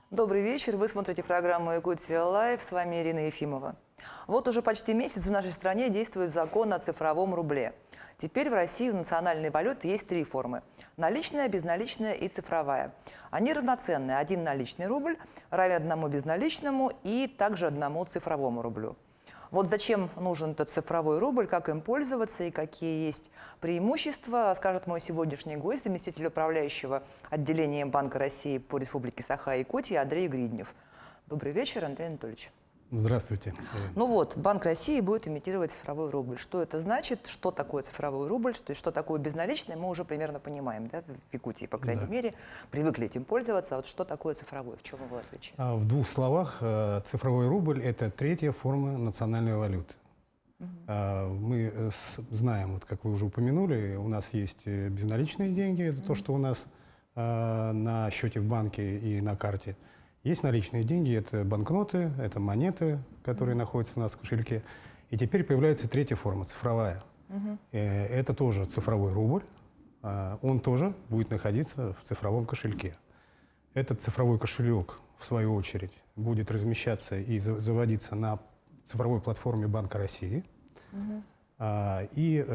Добрый вечер. Вы смотрите программу «Якутия Лайв». С вами Ирина Ефимова. Вот уже почти месяц в нашей стране действует закон о цифровом рубле. Теперь в России у национальной валюты есть три формы – наличная, безналичная и цифровая. Они равноценны. Один наличный рубль равен одному безналичному и также одному цифровому рублю. Вот зачем нужен этот цифровой рубль, как им пользоваться и какие есть преимущества, расскажет мой сегодняшний гость, заместитель управляющего отделением Банка России по Республике Саха-Якутия Андрей Гриднев. Добрый вечер, Андрей Анатольевич. Здравствуйте. Ну вот, Банк России будет имитировать цифровой рубль. Что это значит? Что такое цифровой рубль? Что такое безналичный? Мы уже примерно понимаем, да, в Якутии, по крайней мере, привыкли этим пользоваться. А вот что такое цифровой? В чем его отличие? В двух словах, цифровой рубль – это третья форма национальной валюты. Мы знаем, вот как вы уже упомянули, у нас есть безналичные деньги, это то, что у нас на счете в банке и на карте. Есть наличные деньги, это банкноты, это монеты, которые находятся у нас в кошельке. И теперь появляется третья форма, цифровая. Это тоже цифровой рубль, он тоже будет находиться в цифровом кошельке. Этот цифровой кошелек, в свою очередь, будет размещаться и заводиться на цифровой платформе Банка России. И,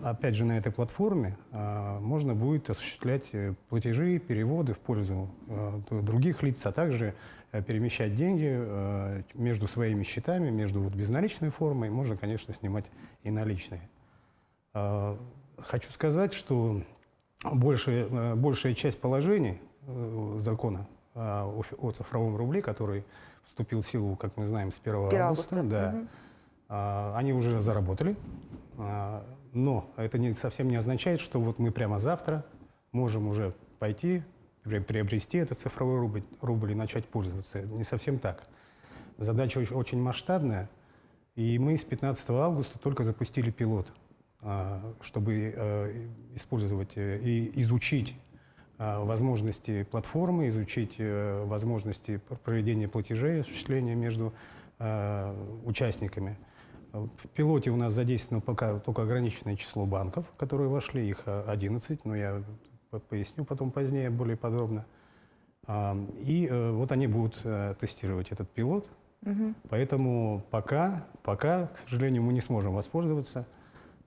опять же, на этой платформе можно будет осуществлять платежи, переводы в пользу других лиц, а также перемещать деньги между своими счетами, между безналичной формой. Можно, конечно, снимать и наличные. Хочу сказать, что большая часть положений закона о цифровом рубле, который вступил в силу, как мы знаем, с 1 августа, да, они уже заработали, но это совсем не означает, что вот мы прямо завтра можем уже пойти, приобрести этот цифровой рубль и начать пользоваться. Не совсем так. Задача очень масштабная, и мы с 15 августа только запустили пилот, чтобы использовать и изучить возможности платформы, изучить возможности проведения платежей, осуществления между участниками. В пилоте у нас задействовано пока только ограниченное число банков, которые вошли, их 11, но я поясню потом позднее более подробно. И вот они будут тестировать этот пилот. Поэтому пока, к сожалению, мы не сможем воспользоваться.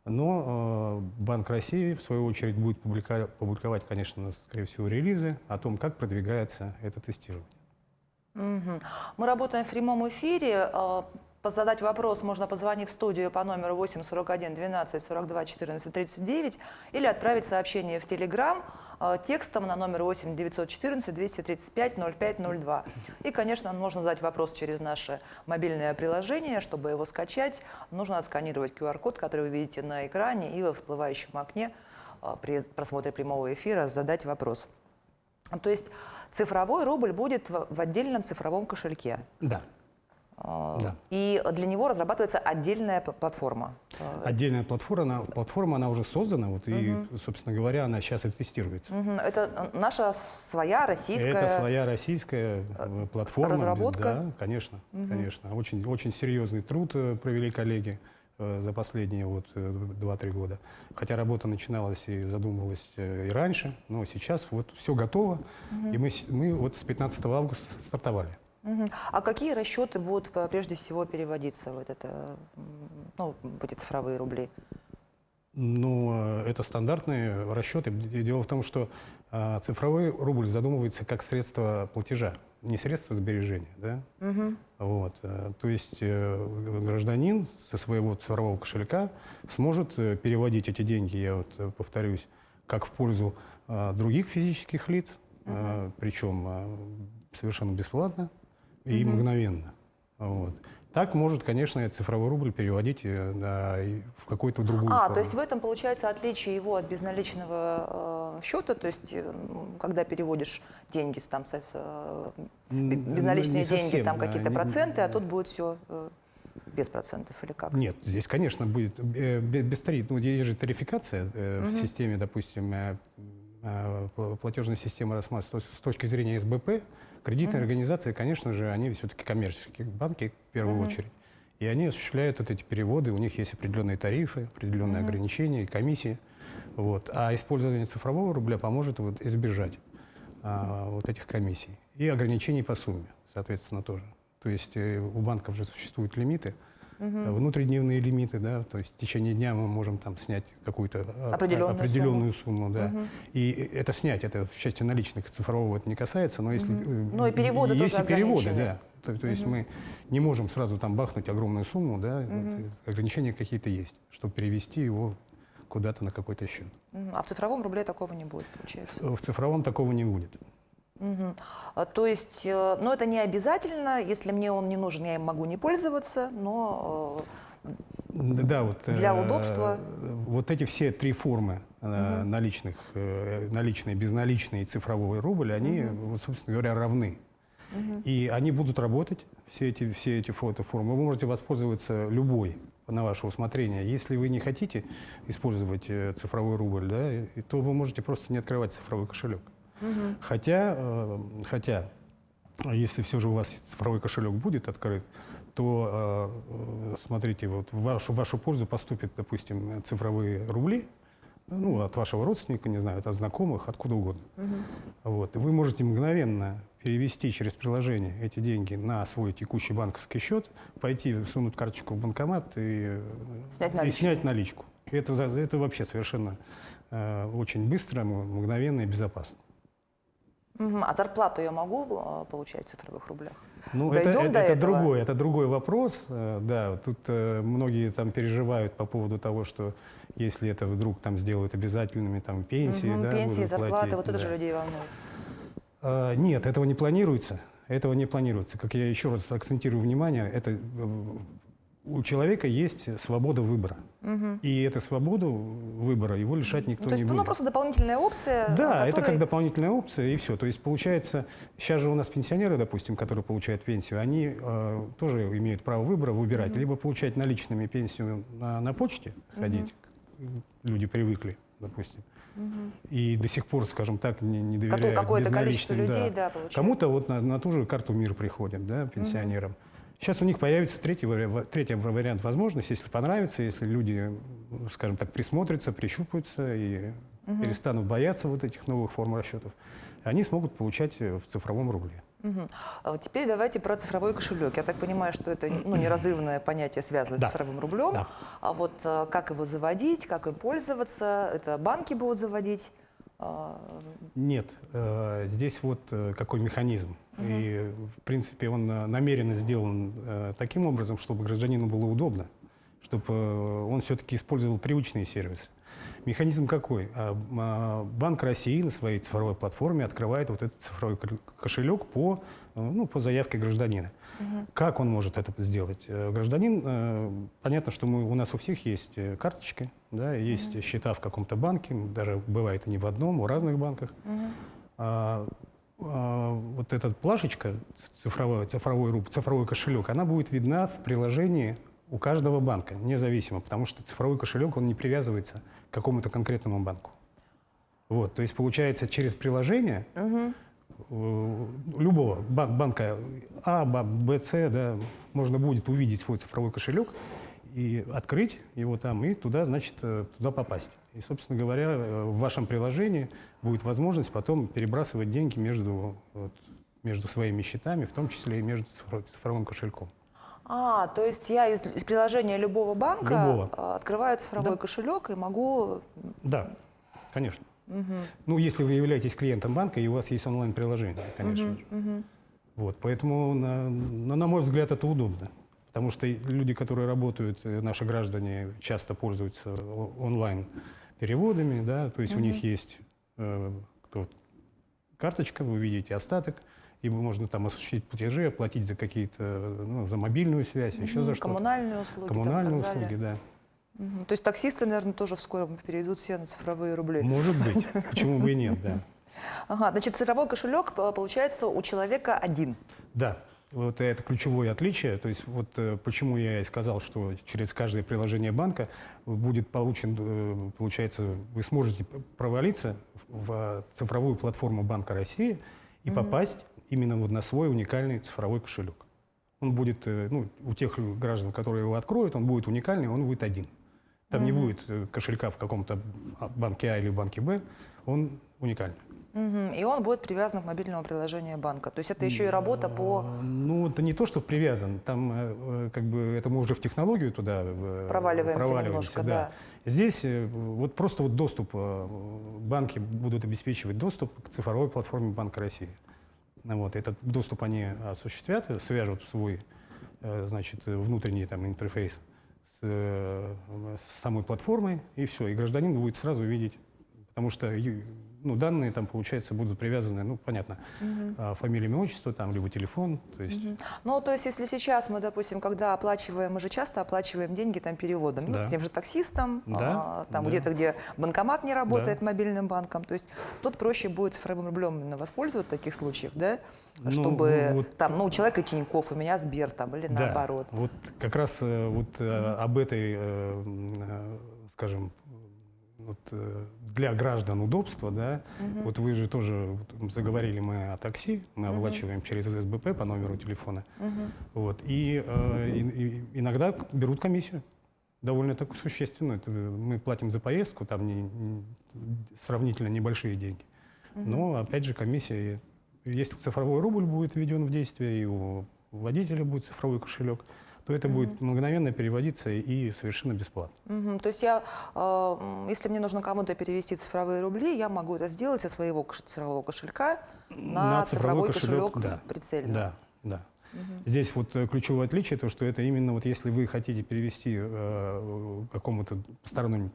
Но Банк России, в свою очередь, будет публиковать, конечно, скорее всего, релизы о том, как продвигается это тестирование. Мы работаем в прямом эфире. Задать вопрос можно, позвонив в студию по номеру 8 41 12 42 14 39 или отправить сообщение в Телеграм текстом на номер 8 914 235 05 02. И, конечно, можно задать вопрос через наше мобильное приложение. Чтобы его скачать, нужно отсканировать QR-код, который вы видите на экране, и во всплывающем окне при просмотре прямого эфира задать вопрос. То есть цифровой рубль будет в отдельном цифровом кошельке? Да. Да. И для него разрабатывается отдельная платформа. Отдельная платформа, она уже создана, вот, и, собственно говоря, она сейчас и тестируется. Это наша своя российская... Это своя российская платформа. Разработка? Да, конечно, конечно. Очень серьезный труд провели коллеги за последние 2-3 года. Хотя работа начиналась и задумывалась и раньше, но сейчас вот все готово, и мы вот с 15 августа стартовали. А какие расчеты будут прежде всего переводиться в эти цифровые рубли? Ну, это стандартные расчеты. Дело в том, что цифровой рубль задумывается как средство платежа, не средство сбережения. Да? Вот. То есть гражданин со своего цифрового кошелька сможет переводить эти деньги, я вот повторюсь, как в пользу других физических лиц, причем совершенно бесплатно и мгновенно. Вот. Так может, конечно, цифровой рубль переводить в какую-то другую форму. То есть в этом получается отличие его от безналичного счета, то есть когда переводишь деньги, там, безналичные деньги, там какие-то проценты, а тут будет все без процентов или как? Нет, здесь, конечно, будет без тарифа. Ну, есть же тарификация в системе, допустим, платежной системы рассматривается с точки зрения СБП. Кредитные организации, конечно же, они все-таки коммерческие банки в первую очередь. И они осуществляют вот эти переводы, у них есть определенные тарифы, определенные ограничения и комиссии. Вот. А использование цифрового рубля поможет избежать вот этих комиссий. и ограничений по сумме, соответственно, тоже. То есть у банков же существуют лимиты, внутридневные лимиты, да, то есть в течение дня мы можем там снять какую-то определенную сумму, да. И это снять, это в части наличных, цифрового это не касается, но если Но и переводы есть тоже и переводы, ограничены. да. То есть мы не можем сразу там бахнуть огромную сумму, да, ограничения какие-то есть, чтобы перевести его куда-то на какой-то счет. А в цифровом рубле такого не будет, получается? В цифровом такого не будет. То есть, ну, это не обязательно, если мне он не нужен, я им могу не пользоваться, но Да, вот, для удобства. Вот эти все три формы наличных, наличные, безналичные и цифровой рубль, они, вот, собственно говоря, равны. И они будут работать, все эти формы. Вы можете воспользоваться любой на ваше усмотрение. Если вы не хотите использовать цифровой рубль, да, то вы можете просто не открывать цифровой кошелек. Хотя, если все же у вас цифровой кошелек будет открыт, то, смотрите, вот в вашу пользу поступят, допустим, цифровые рубли, ну, от вашего родственника, не знаю, от знакомых, откуда угодно. Вот. И вы можете мгновенно перевести через приложение эти деньги на свой текущий банковский счет, пойти сунуть карточку в банкомат и снять наличку. Это вообще совершенно очень быстро, мгновенно и безопасно. А зарплату я могу получать в цифровых рублях? Ну, это другой вопрос. Да, тут многие там переживают по поводу того, что если это вдруг там сделают обязательными там пенсии, да, пенсии, зарплаты, платить, вот это же людей волнует. Нет, этого не планируется. Этого не планируется. Как я еще раз акцентирую внимание, это у человека есть свобода выбора. И эту свободу выбора его лишать никто не будет. То есть, просто дополнительная опция? Да, это как дополнительная опция, и все. То есть, получается, сейчас же у нас пенсионеры, допустим, которые получают пенсию, они тоже имеют право выбора выбирать. Либо получать наличными пенсию на почте, ходить, люди привыкли, допустим. И до сих пор, скажем так, не доверяют какое-то количество безналичным. людей, да, получают. Кому-то вот на ту же карту МИР приходят, да, пенсионерам. Сейчас у них появится третий вариант возможности, если понравится, если люди, скажем так, присмотрятся, прищупаются и перестанут бояться вот этих новых форм расчетов, они смогут получать в цифровом рубле. Теперь давайте про цифровой кошелек. Я так понимаю, что это неразрывное понятие, связанное с цифровым рублем. Да. А вот как его заводить, как им пользоваться, это банки будут заводить? Нет, здесь вот какой механизм. И, в принципе, он намеренно сделан таким образом, чтобы гражданину было удобно, чтобы он все-таки использовал привычные сервисы. Механизм какой? Банк России на своей цифровой платформе открывает вот этот цифровой кошелек по заявке гражданина. Как он может это сделать? Гражданин, понятно, что у нас у всех есть карточки, да, есть счета в каком-то банке, даже бывает и не в одном, в разных банках. Вот эта плашечка, цифровой кошелек, она будет видна в приложении у каждого банка, независимо, потому что цифровой кошелек, он не привязывается к какому-то конкретному банку. Вот, то есть, получается, через приложение любого банка А, Б, С, да, можно будет увидеть свой цифровой кошелек и открыть его там, и туда, значит, туда попасть. И, собственно говоря, в вашем приложении будет возможность потом перебрасывать деньги между своими счетами, в том числе и между цифровым кошельком. То есть я из приложения любого банка открываю цифровой кошелек и могу... Да, конечно. Ну, если вы являетесь клиентом банка, и у вас есть онлайн-приложение, конечно же. Вот, поэтому, на мой взгляд, это удобно. Потому что люди, которые работают, наши граждане, часто пользуются онлайн-переводами, да, то есть у них есть карточка, вы видите остаток, и можно там осуществить платежи, оплатить за какие-то, за мобильную связь, еще за что-то. Коммунальные услуги. Коммунальные услуги, да. То есть таксисты, наверное, тоже вскоре перейдут все на цифровые рубли. Может быть, почему бы и нет, да. Значит, цифровой кошелек, получается, у человека один. Да, вот это ключевое отличие. То есть вот почему я и сказал, что через каждое приложение банка будет получен, получается, вы сможете провалиться в цифровую платформу Банка России и попасть именно вот на свой уникальный цифровой кошелек. Он будет, у тех граждан, которые его откроют, он будет уникальный, он будет один. Там не будет кошелька в каком-то банке А или банке Б, он уникальный. Мгм. И он будет привязан к мобильному приложению банка. То есть это еще и работа по Ну, это не то, что привязан, там как бы это мы уже в технологию туда проваливаемся проваливаемся, немножко, да. да. Здесь вот просто вот доступ, банки будут обеспечивать доступ к цифровой платформе Банка России. Ну вот, этот доступ они осуществят, свяжут свой, значит, внутренний там интерфейс с самой платформой, и все, и гражданин будет сразу видеть, потому что ну, данные там, получается, будут привязаны, ну, понятно, фамилия, имя, отчество, там, либо телефон, то есть, Ну, то есть, если сейчас мы, допустим, когда оплачиваем, мы же часто оплачиваем деньги там переводом, ну, да, тем же таксистам, да, там да, где-то, где банкомат не работает да. мобильным банком, то есть тут проще будет цифровым рублем именно воспользоваться в таких случаях, да, Ну, чтобы вот, там, ну, у человека Тинькофф, у меня Сбер там, или да, наоборот. вот как раз об этой, скажем, вот, для граждан удобства, да, вот вы же тоже вот, заговорили мы о такси, мы оплачиваем через СБП по номеру телефона, вот, и иногда берут комиссию, довольно так существенную, это мы платим за поездку, там сравнительно небольшие деньги, но опять же комиссия, если цифровой рубль будет введен в действие и у водителя будет цифровой кошелек, то это будет мгновенно переводиться и совершенно бесплатно. Мгм. То есть я, если мне нужно кому-то перевести цифровые рубли, я могу это сделать со своего цифрового кошелька на цифровой кошелек да, прицельно. да, да. Здесь вот ключевое отличие, то, что это именно вот если вы хотите перевести какому-то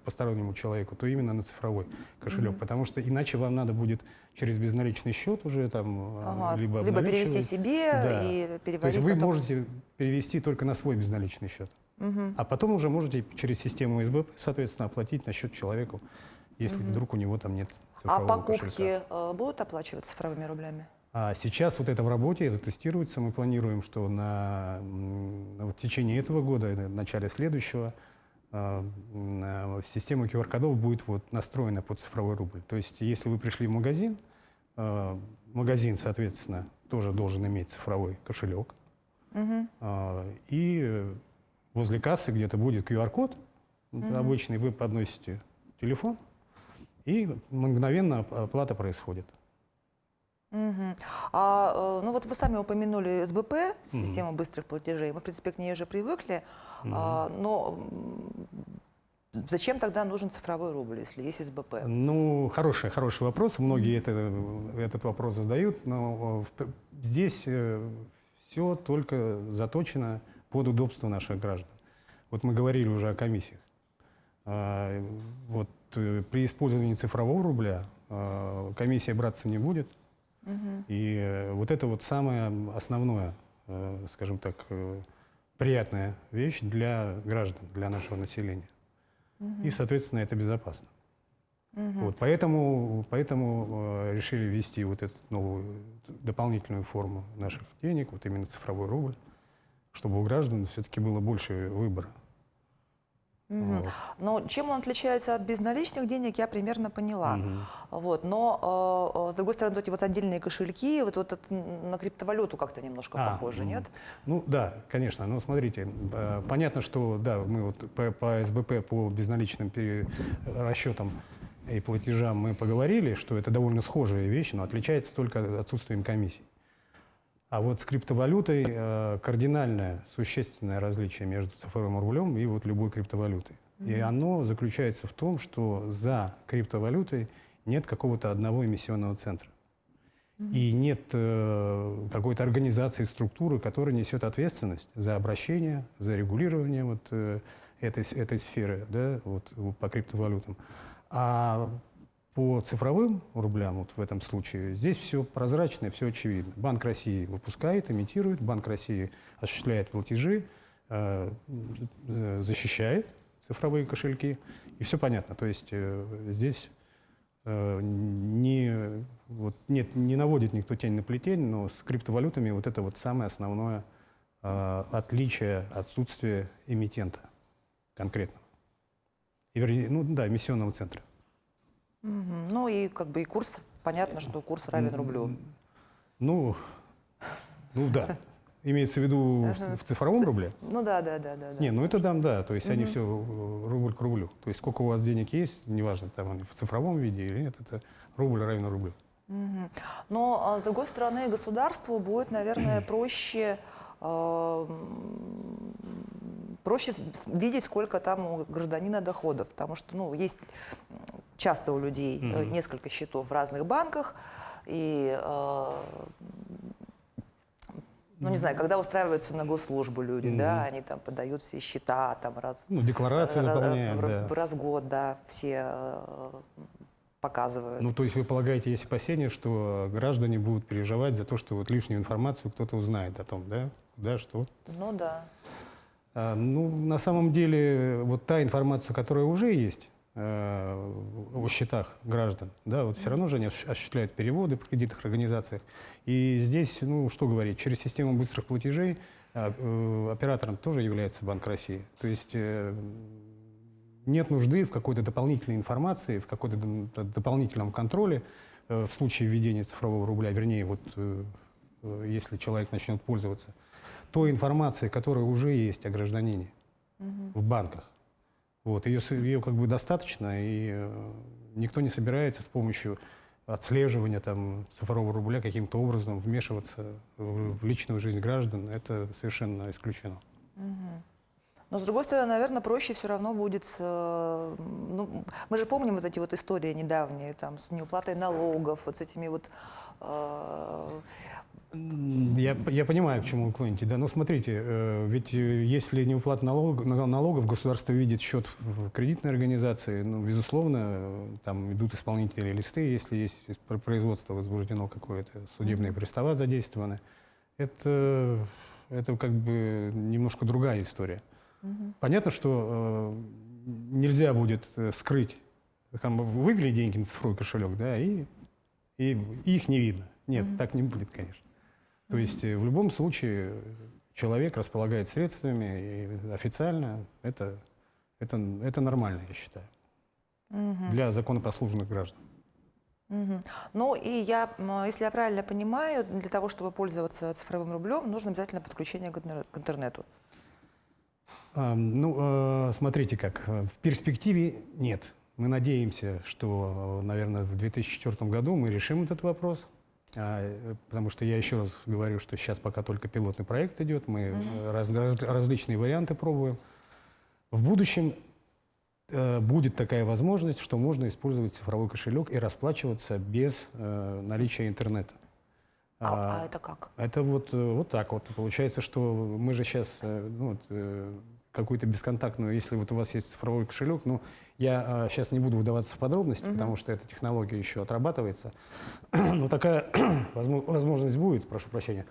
постороннему человеку, то именно на цифровой кошелек, потому что иначе вам надо будет через безналичный счет уже там Ага. либо Либо перевести обналичивать. себе Да. и То есть переводить вы потом. можете перевести только на свой безналичный счет, а потом уже можете через систему СБП, соответственно, оплатить на счет человеку, если вдруг у него там нет А цифрового покупки кошелька. будут оплачиваться цифровыми рублями? А сейчас вот это в работе, это тестируется. Мы планируем, что в течение этого года, в начале следующего, система QR-кодов будет вот настроена под цифровой рубль. То есть если вы пришли в магазин, магазин, соответственно, тоже должен иметь цифровой кошелек. И возле кассы где-то будет QR-код обычный, вы подносите телефон, и мгновенно оплата происходит. Мгм. Ну вот вы сами упомянули СБП, систему быстрых платежей. Мы, в принципе, к ней уже привыкли. Но зачем тогда нужен цифровой рубль, если есть СБП? Ну, хороший вопрос. Многие этот вопрос задают, но здесь все только заточено под удобство наших граждан. Вот мы говорили уже о комиссиях. Вот при использовании цифрового рубля комиссия браться не будет. И вот это вот самое основное, скажем так, приятная вещь для граждан, для нашего населения. И, соответственно, это безопасно. Вот, поэтому решили ввести вот эту новую дополнительную форму наших денег, вот именно цифровой рубль, чтобы у граждан все-таки было больше выбора. Вот. Но чем он отличается от безналичных денег, я примерно поняла. Вот. Но, с другой стороны, вот отдельные кошельки, вот это на криптовалюту как-то немножко похоже, нет? Ну да, конечно. Но смотрите, понятно, что да, мы вот по СБП, по безналичным расчетам и платежам мы поговорили, что это довольно схожие вещи, но отличается только отсутствием комиссий. А вот с криптовалютой кардинальное, существенное различие между цифровым рублем и вот любой криптовалютой. И оно заключается в том, что за криптовалютой нет какого-то одного эмиссионного центра. И нет какой-то организации, структуры, которая несет ответственность за обращение, за регулирование вот, этой сферы, да, вот, по криптовалютам. А по цифровым рублям, вот в этом случае, здесь все прозрачно, все очевидно. Банк России выпускает, имитирует, Банк России осуществляет платежи, защищает цифровые кошельки, и все понятно. То есть здесь не наводит никто тень на плетень, но с криптовалютами вот это вот самое основное отличие, отсутствие эмитента конкретного. И, вернее, ну да, эмиссионного центра. Ну и как бы и курс, понятно, что курс равен рублю. Ну да. Имеется в виду в цифровом рубле? Ну да. Не, ну это да, то есть они все рубль к рублю. То есть сколько у вас денег есть, неважно, там они в цифровом виде или нет, это рубль равен рублю. Мгм. Но, с другой стороны, государству будет, наверное, проще видеть, сколько там у гражданина доходов, потому что, ну, есть часто у людей несколько счетов в разных банках, и, ну, не знаю, когда устраиваются на госслужбу люди, да, они там подают все счета, там Ну, декларацию заполняют, в да. раз в год, да, все показывают. Ну, то есть вы полагаете, есть опасения, что граждане будут переживать за то, что вот лишнюю информацию кто-то узнает о том, да, куда, что? Ну да. Ну, на самом деле, вот та информация, которая уже есть о счетах граждан, да, вот все равно же они осуществляют переводы в кредитных организациях. И здесь, ну, что говорить, через систему быстрых платежей оператором тоже является Банк России. То есть нет нужды в какой-то дополнительной информации, в какой-то дополнительном контроле в случае введения цифрового рубля, вернее, вот если человек начнет пользоваться той информацией, которая уже есть о гражданине в банках. Вот, ее как бы достаточно, и никто не собирается с помощью отслеживания там, цифрового рубля каким-то образом вмешиваться в личную жизнь граждан. Это совершенно исключено. Но, с другой стороны, наверное, проще все равно будет ну, мы же помним вот эти вот истории недавние, там, с неуплатой налогов, вот с этими вот... Я понимаю, к чему вы клоните, да, но смотрите, ведь если неуплата налогов, государство видит счет в кредитной организации, ну, безусловно, там идут исполнительные листы, если есть производство возбуждено какое-то, судебные пристава задействованы, это как бы немножко другая история. Понятно, что нельзя будет скрыть, там, вывели деньги на цифровой кошелек, да, и их не видно. Нет, так не будет, конечно. То есть в любом случае человек располагает средствами, и официально это нормально, я считаю, для законопослушных граждан. Ну и если я правильно понимаю, для того, чтобы пользоваться цифровым рублем, нужно обязательно подключение к интернету. Ну, смотрите как, в перспективе нет. Мы надеемся, что, наверное, в 2004 году мы решим этот вопрос. Потому что я еще раз говорю, что сейчас пока только пилотный проект идет, мы различные варианты пробуем. В будущем будет такая возможность, что можно использовать цифровой кошелек и расплачиваться без наличия интернета. А это как? Это вот так вот. Получается, что мы же сейчас какую-то бесконтактную, если вот у вас есть цифровой кошелек, ну, я сейчас не буду вдаваться в подробности, потому что эта технология еще отрабатывается, но такая возможность будет, прошу прощения.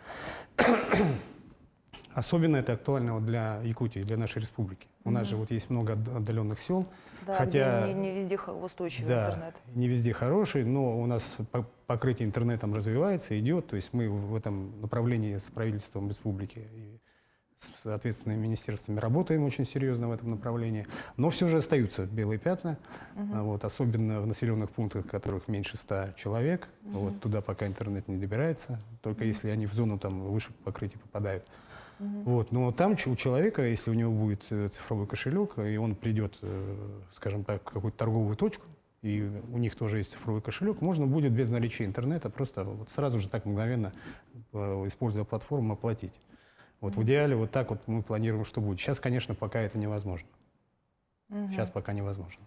Особенно это актуально вот для Якутии, для нашей республики. У нас же вот есть много отдаленных сел, Да, хотя где не везде устойчивый да, интернет. не везде хороший, но у нас покрытие интернетом развивается, идет, то есть мы в этом направлении с правительством республики и с ответственными министерствами работаем очень серьезно в этом направлении, но все же остаются белые пятна, вот, особенно в населенных пунктах, в которых меньше 100 человек, вот, туда пока интернет не добирается, только если они в зону там, выше покрытия попадают. Вот, но там у человека, если у него будет цифровой кошелек, и он придет, скажем так, в какую-то торговую точку, и у них тоже есть цифровой кошелек, можно будет без наличия интернета просто вот сразу же так мгновенно, используя платформу, оплатить. Вот в идеале вот так вот мы планируем, что будет. Сейчас, конечно, пока это невозможно. Сейчас пока невозможно.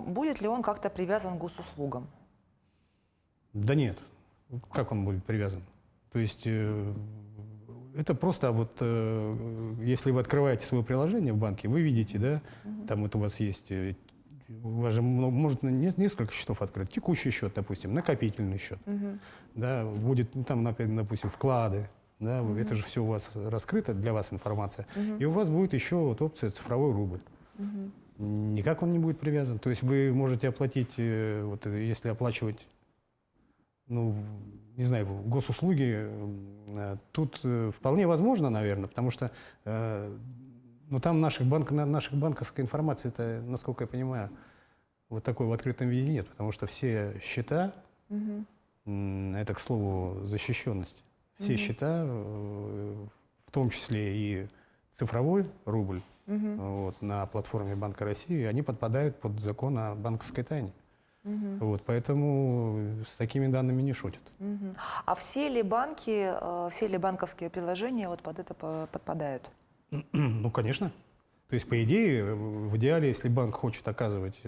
Будет ли он как-то привязан к госуслугам? Да нет. Как он будет привязан? То есть это просто вот, если вы открываете свое приложение в банке, вы видите, да, там вот у вас есть, у вас же может несколько счетов открыть. Текущий счет, допустим, накопительный счет, да, будет, ну, там, допустим, вклады. Да, это же все у вас раскрыто, для вас информация. И у вас будет еще вот опция цифровой рубль. Никак он не будет привязан. То есть вы можете оплатить, вот, если оплачивать, ну, не знаю, госуслуги, тут вполне возможно, наверное, потому что ну, там наших банковской информации, это, насколько я понимаю, вот такой в открытом виде нет, потому что все счета, это, к слову, защищенность. Все счета, в том числе и цифровой рубль, вот, на платформе Банка России, они подпадают под закон о банковской тайне. Вот, поэтому с такими данными не шутят. А все ли банки, все ли банковские приложения вот под это подпадают? Ну, конечно. То есть, по идее, в идеале, если банк хочет оказывать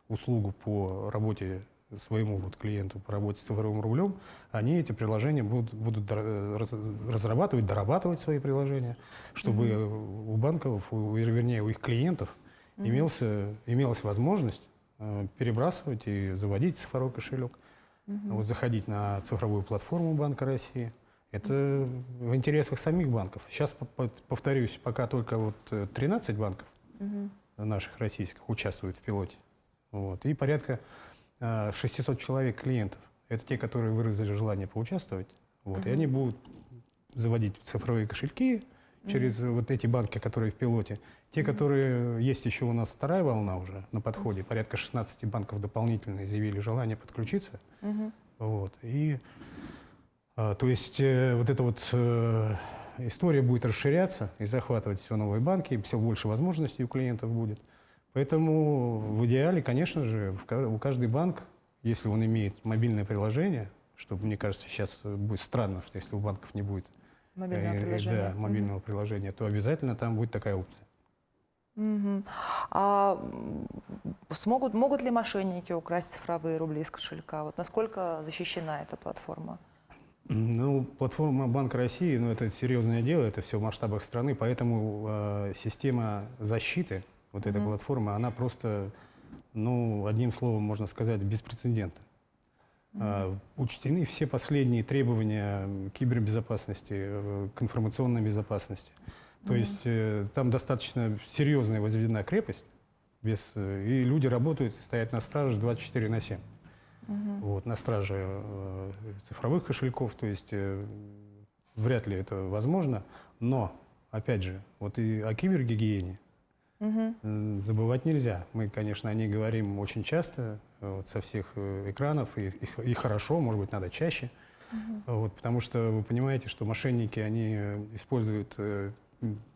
услугу по работе своему вот клиенту, по работе с цифровым рублем, они эти приложения будут разрабатывать, дорабатывать свои приложения, чтобы у банков, вернее, у их клиентов имелась возможность перебрасывать и заводить цифровой кошелек, вот заходить на цифровую платформу Банка России. Это в интересах самих банков. Сейчас, повторюсь, пока только вот 13 банков наших российских участвуют в пилоте. Вот, и порядка 600 человек клиентов. Это те, которые выразили желание поучаствовать. Вот, и они будут заводить цифровые кошельки через вот эти банки, которые в пилоте. Те, которые есть еще у нас вторая волна уже на подходе, порядка 16 банков дополнительно изъявили желание подключиться. Вот, и то есть вот эта вот история будет расширяться и захватывать все новые банки, и все больше возможностей у клиентов будет. Поэтому в идеале, конечно же, у каждый банк, если он имеет мобильное приложение, что, мне кажется, сейчас будет странно, что если у банков не будет мобильного приложения, то обязательно там будет такая опция. А могут ли мошенники украсть цифровые рубли из кошелька? Вот насколько защищена эта платформа? Ну, платформа Банка России, ну, это серьезное дело, это все в масштабах страны, поэтому система защиты вот этой платформы, она просто, ну, одним словом можно сказать, беспрецедентна. Учтены все последние требования кибербезопасности, к информационной безопасности. То есть там достаточно серьезная возведена крепость, и люди работают и стоят на страже 24/7. Вот, на страже цифровых кошельков, то есть вряд ли это возможно, но, опять же, вот и о кибергигиене забывать нельзя. Мы, конечно, о ней говорим очень часто, вот, со всех экранов, и хорошо, может быть, надо чаще, вот, потому что вы понимаете, что мошенники, они используют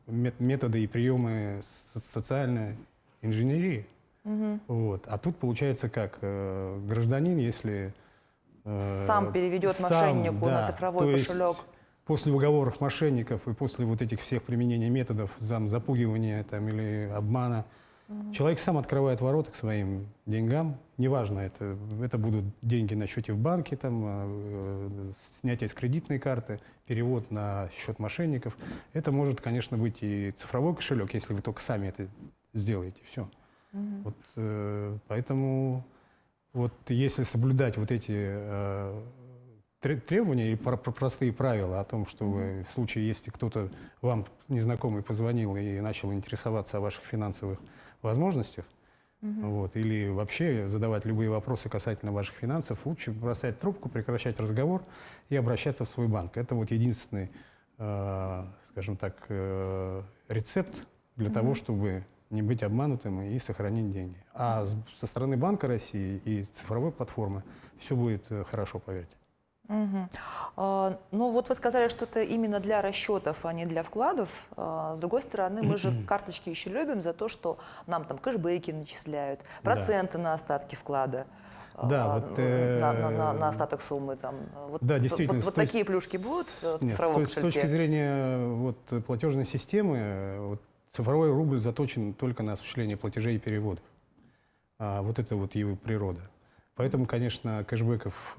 методы и приемы социальной инженерии. Вот. А тут получается как? Гражданин, если сам переведет мошеннику на цифровой кошелек. После уговоров мошенников и после вот этих всех применения методов запугивания там, или обмана, человек сам открывает ворота к своим деньгам. Неважно, это будут деньги на счете в банке, там, снятие с кредитной карты, перевод на счет мошенников. Это может, конечно, быть и цифровой кошелек, если вы только сами это сделаете. Все. Вот, поэтому вот если соблюдать вот эти требования и простые правила о том, что вы, в случае, если кто-то вам незнакомый позвонил и начал интересоваться о ваших финансовых возможностях, вот, или вообще задавать любые вопросы касательно ваших финансов, лучше бросать трубку, прекращать разговор и обращаться в свой банк. Это вот единственный, скажем так, рецепт для того, чтобы не быть обманутым и сохранить деньги. А со стороны Банка России и цифровой платформы все будет хорошо, поверьте. Ну вот вы сказали, что это именно для расчетов, а не для вкладов. С другой стороны, мы же карточки еще любим за то, что нам там кэшбэки начисляют, проценты на остатки вклада. Да, вот, на остаток суммы. Там. Вот, да, действительно. Вот такие плюшки будут в цифровом кошельке? С точки зрения вот, платежной системы, вот, цифровой рубль заточен только на осуществление платежей и переводов. Вот это вот его природа. Поэтому, конечно, кэшбэков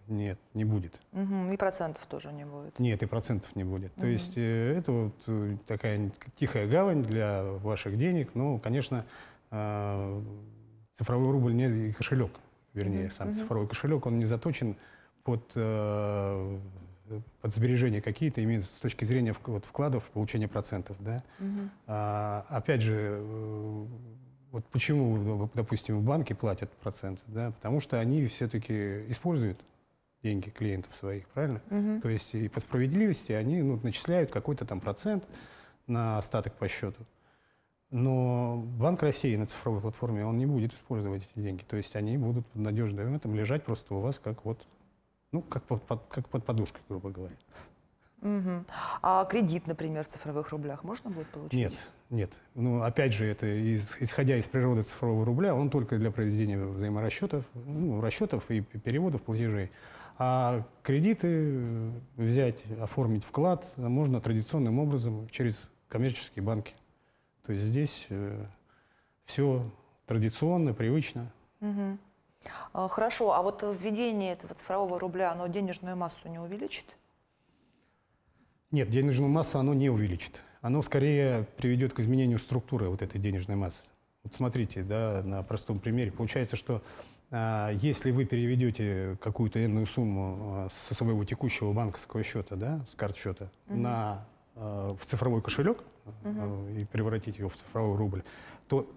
нет, не будет. И процентов тоже не будет. Нет, и процентов не будет. То есть это вот такая тихая гавань для ваших денег. Ну, конечно, цифровой рубль и кошелек, вернее, сам цифровой кошелек, он не заточен под сбережения какие-то, именно с точки зрения вот, вкладов, получения процентов. Да? Опять же, вот почему, допустим, в банке платят проценты? Да? Потому что они все-таки используют деньги клиентов своих, правильно? То есть и по справедливости они начисляют какой-то там процент на остаток по счету. Но Банк России на цифровой платформе, он не будет использовать эти деньги. То есть они будут под надежным этом лежать просто у вас как вот, ну, как под подушкой, грубо говоря. А кредит, например, в цифровых рублях можно будет получить? Нет. Ну, опять же, это исходя из природы цифрового рубля, он только для проведения взаиморасчетов, ну, расчетов и переводов платежей. А кредиты взять, оформить вклад можно традиционным образом через коммерческие банки. То есть здесь все традиционно, привычно. Мгм. Хорошо, а вот введение этого цифрового рубля, оно денежную массу не увеличит? Нет, денежную массу оно не увеличит. Оно скорее приведет к изменению структуры вот этой денежной массы. Вот смотрите, да, на простом примере. Получается, что если вы переведете какую-то энную сумму со своего текущего банковского счета, да, с карт счета, в цифровой кошелек и превратить его в цифровой рубль, то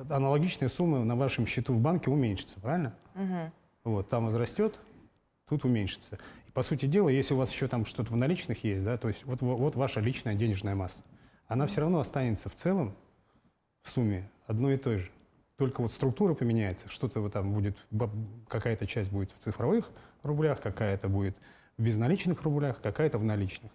аналогичная сумма на вашем счету в банке уменьшится, правильно? Вот, там возрастет, тут уменьшится. И, по сути дела, если у вас еще там что-то в наличных есть, да, то есть вот ваша личная денежная масса, она все равно останется в целом в сумме одной и той же. Только вот структура поменяется, что-то вот там будет, какая-то часть будет в цифровых рублях, какая-то будет в безналичных рублях, какая-то в наличных.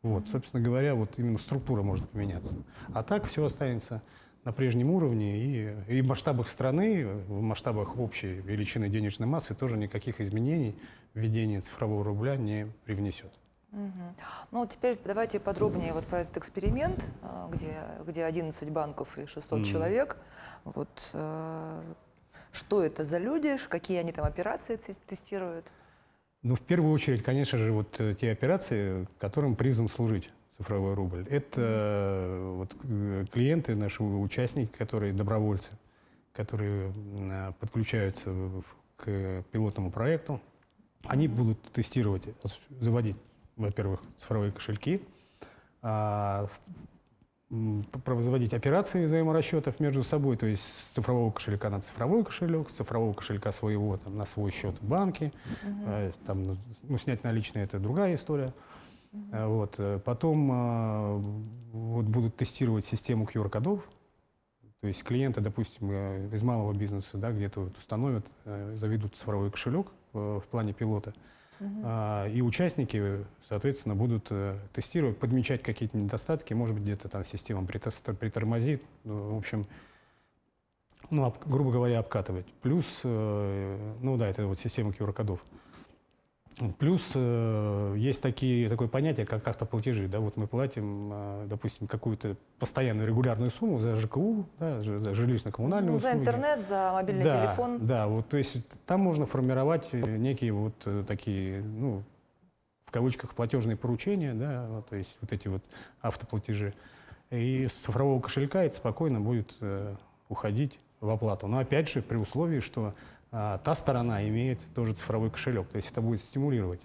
Вот, собственно говоря, вот именно структура может поменяться. А так все останется на прежнем уровне, и в масштабах страны, в масштабах общей величины денежной массы тоже никаких изменений введение цифрового рубля не привнесет. Ну, теперь давайте подробнее вот про этот эксперимент, где 11 банков и 600 человек. Вот, что это за люди, какие они там операции тестируют? Ну, в первую очередь, конечно же, вот те операции, которым призван служить цифровой рубль. Это вот клиенты, наши участники, которые добровольцы, которые подключаются к пилотному проекту. Они будут тестировать, заводить, во-первых, цифровые кошельки, производить операции взаиморасчетов между собой, то есть с цифрового кошелька на цифровой кошелек, с цифрового кошелька своего там, на свой счет в банке, там, ну, снять наличные — это другая история. Вот. Потом вот, будут тестировать систему QR-кодов, то есть клиенты, допустим, из малого бизнеса, да, где-то вот установят, заведут цифровой кошелек в плане пилота, и участники, соответственно, будут тестировать, подмечать какие-то недостатки, может быть, где-то там система притормозит, в общем, ну, грубо говоря, обкатывать. Плюс, ну да, это вот система QR-кодов. Плюс есть такое понятие, как автоплатежи. Да? Вот мы платим, допустим, какую-то постоянную регулярную сумму за ЖКУ, да, за жилищно-коммунальные услуги. За интернет, за мобильный телефон. Да, вот, то есть там можно формировать некие вот такие, ну, в кавычках, платежные поручения, да, вот, то есть вот эти вот автоплатежи. И с цифрового кошелька это спокойно будет уходить в оплату. Но опять же, при условии, что та сторона имеет тоже цифровой кошелек. То есть это будет стимулировать.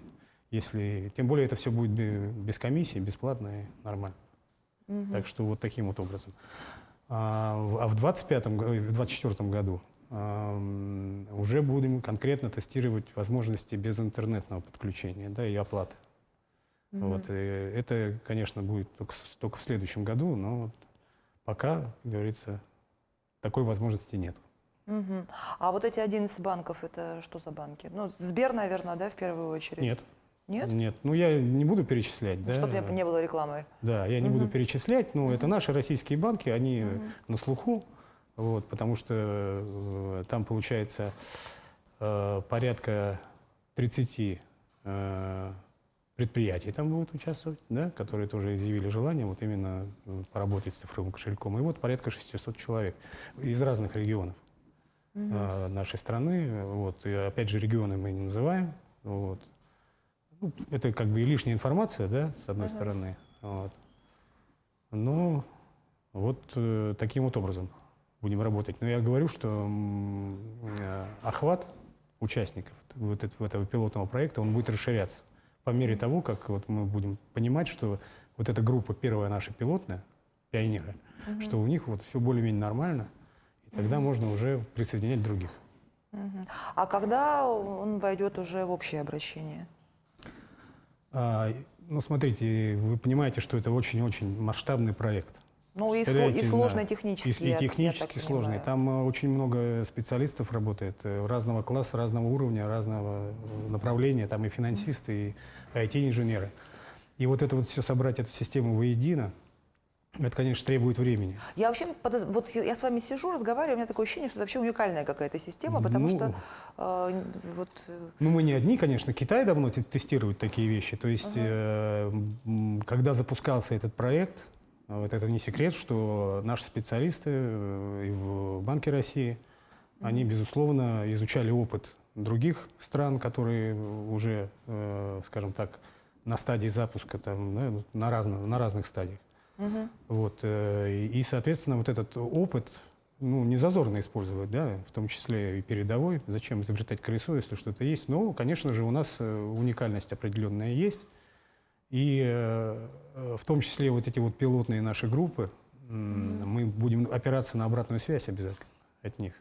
Тем более это все будет без комиссии, бесплатно и нормально. Так что вот таким вот образом. А в 2024 году уже будем конкретно тестировать возможности безинтернетного подключения, да, и оплаты. Вот, и это, конечно, будет только в следующем году, но вот пока, как говорится, такой возможности нет. А вот эти 11 банков, это что за банки? Ну, Сбер, наверное, да, в первую очередь? Нет. Нет? Нет. Ну, я не буду перечислять. Да? Чтобы не было рекламы. Да, я не буду перечислять, но это наши российские банки, они на слуху, вот, потому что там, получается, порядка 30 предприятий там будут участвовать, да, которые тоже изъявили желание вот именно поработать с цифровым кошельком. И вот порядка 600 человек из разных регионов нашей страны. Вот. И опять же, регионы мы не называем. Вот. Ну, это как бы и лишняя информация, да, с одной стороны. Вот. Но вот таким вот образом будем работать. Но я говорю, что охват участников вот этого пилотного проекта, он будет расширяться по мере того, как вот мы будем понимать, что вот эта группа первая наша пилотная, пионеры, что у них вот все более-менее нормально, и тогда можно уже присоединять других. А когда он войдет уже в общее обращение? Ну, смотрите, вы понимаете, что это очень-очень масштабный проект. Ну, и сложный технически. И технически сложный. Там очень много специалистов работает разного класса, разного уровня, разного направления. Там и финансисты, и IT-инженеры. И вот это вот все собрать, эту систему воедино, Это, конечно, требует времени. Я вообще, вот я с вами сижу, разговариваю, у меня такое ощущение, что это вообще уникальная какая-то система, потому Ну, что вот... Ну, мы не одни, конечно. Китай давно тестирует такие вещи. То есть, когда запускался этот проект, вот это не секрет, что наши специалисты и в Банке России, они, безусловно, изучали опыт других стран, которые уже, скажем так, на стадии запуска, там, да, на разных стадиях. Вот, и, соответственно, вот этот опыт, ну, не зазорно использовать, да, в том числе и передовой. Зачем изобретать колесо, если что-то есть? Но, конечно же, у нас уникальность определенная есть. И в том числе вот эти вот пилотные наши группы, мы будем опираться на обратную связь обязательно от них.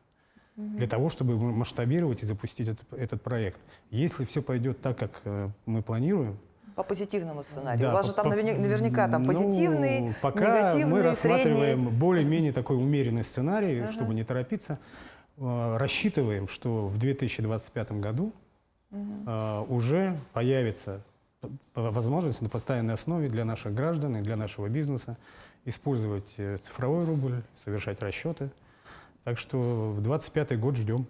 Для того, чтобы масштабировать и запустить этот проект. Если все пойдет так, как мы планируем, По позитивному сценарию. да, У вас же там наверняка там позитивный, ну, пока негативный, мы рассматриваем средний. более-менее такой умеренный сценарий, чтобы не торопиться. Рассчитываем, что в 2025 году уже появится возможность на постоянной основе для наших граждан и для нашего бизнеса использовать цифровой рубль, совершать расчеты. Так что в 2025 год ждем.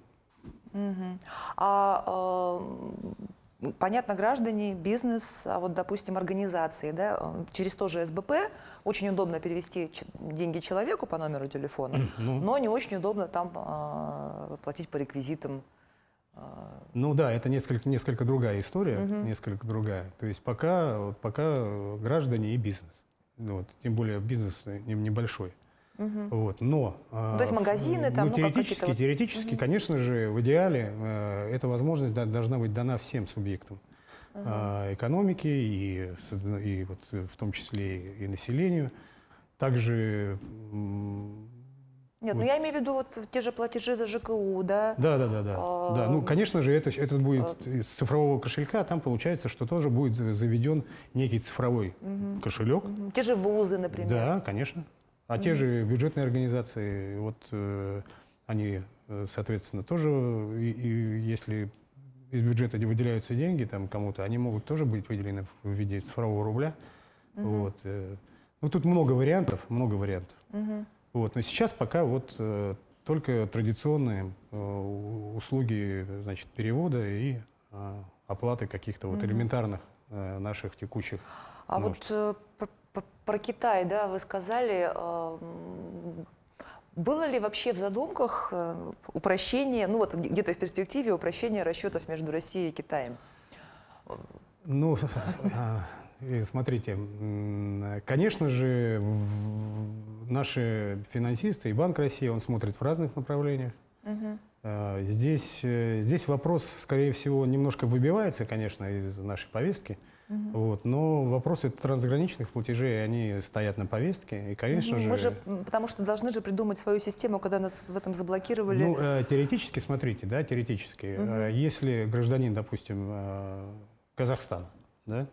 Понятно, граждане, бизнес, а вот, допустим, организации, да, через то же СБП очень удобно перевести деньги человеку по номеру телефона, но не очень удобно там платить по реквизитам. Ну да, это несколько другая история, несколько другая. То есть пока граждане и бизнес. Вот, тем более бизнес небольшой. Вот, но то есть магазины там, ну, теоретически, конечно же, в идеале эта возможность должна быть дана всем субъектам экономики и вот, в том числе и населению. Также нет, ну я имею в виду вот те же платежи за ЖКУ, да? Да. Да. Ну, конечно же, это будет из цифрового кошелька. Там получается, что тоже будет заведен некий цифровой кошелек. Те же вузы, например. Да, конечно. А те же бюджетные организации, вот они, соответственно, тоже, если из бюджета выделяются деньги там кому-то, они могут тоже быть выделены в виде цифрового рубля. Вот. Ну, тут много вариантов. Вот. Но сейчас пока вот только традиционные услуги, значит, перевода и оплаты каких-то вот элементарных наших текущих нужд. Вот про Китай, да, вы сказали, было ли вообще в задумках упрощение, ну вот где-то в перспективе упрощение расчетов между Россией и Китаем? Ну, смотрите, конечно же, наши финансисты и Банк России, он смотрит в разных направлениях. Здесь вопрос, скорее всего, немножко выбивается, конечно, из нашей повестки. Вот, но вопросы трансграничных платежей, они стоят на повестке. И, конечно же, потому что должны же придумать свою систему, когда нас в этом заблокировали. Ну, теоретически, смотрите, да, теоретически, если гражданин, допустим, Казахстана, да,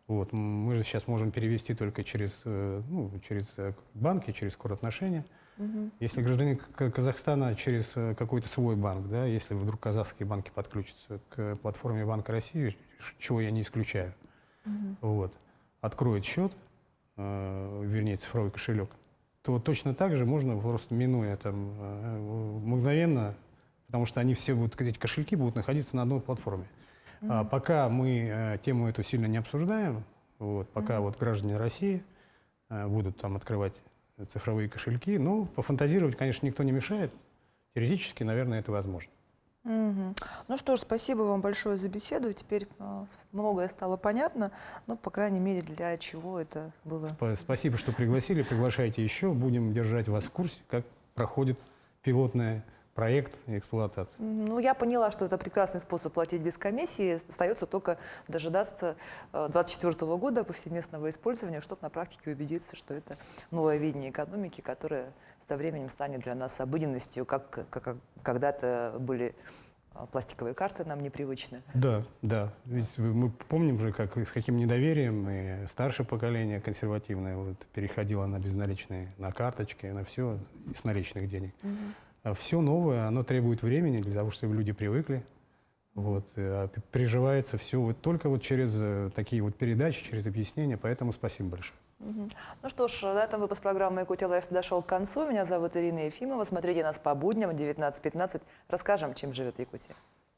вот, мы же сейчас можем перевести только через банки, через коротношения. Если гражданин Казахстана через какой-то свой банк, да, если вдруг казахские банки подключатся к платформе Банка России, чего я не исключаю, вот, откроет счет, вернее, цифровой кошелек, то точно так же можно просто, минуя там мгновенно, потому что они все будут, эти кошельки будут находиться на одной платформе. А пока мы тему эту сильно не обсуждаем, вот, пока вот граждане России будут там открывать цифровые кошельки, ну, пофантазировать, конечно, никто не мешает. Теоретически, наверное, это возможно. Ну что ж, спасибо вам большое за беседу. Теперь многое стало понятно, но, по крайней мере, для чего это было. Спасибо, что пригласили. Приглашайте еще. Будем держать вас в курсе, как проходит пилотный проект и эксплуатация. Ну, я поняла, что это прекрасный способ платить без комиссии. Остается только дожидаться 2024 года повсеместного использования, чтобы на практике убедиться, что это новое видение экономики, которое со временем станет для нас обыденностью, как когда-то были пластиковые карты нам непривычны. Да. Ведь мы помним же, с каким недоверием и старшее поколение консервативное вот, переходило на безналичные, на карточки, на все с наличных денег. А все новое, оно требует времени для того, чтобы люди привыкли. Вот, приживается все вот только вот через такие вот передачи, через объяснения. Поэтому спасибо большое. Ну что ж, на этом выпуск программы «Якутия Лайф» подошел к концу. Меня зовут Ирина Ефимова. Смотрите нас по будням в 19:15. Расскажем, чем живет Якутия.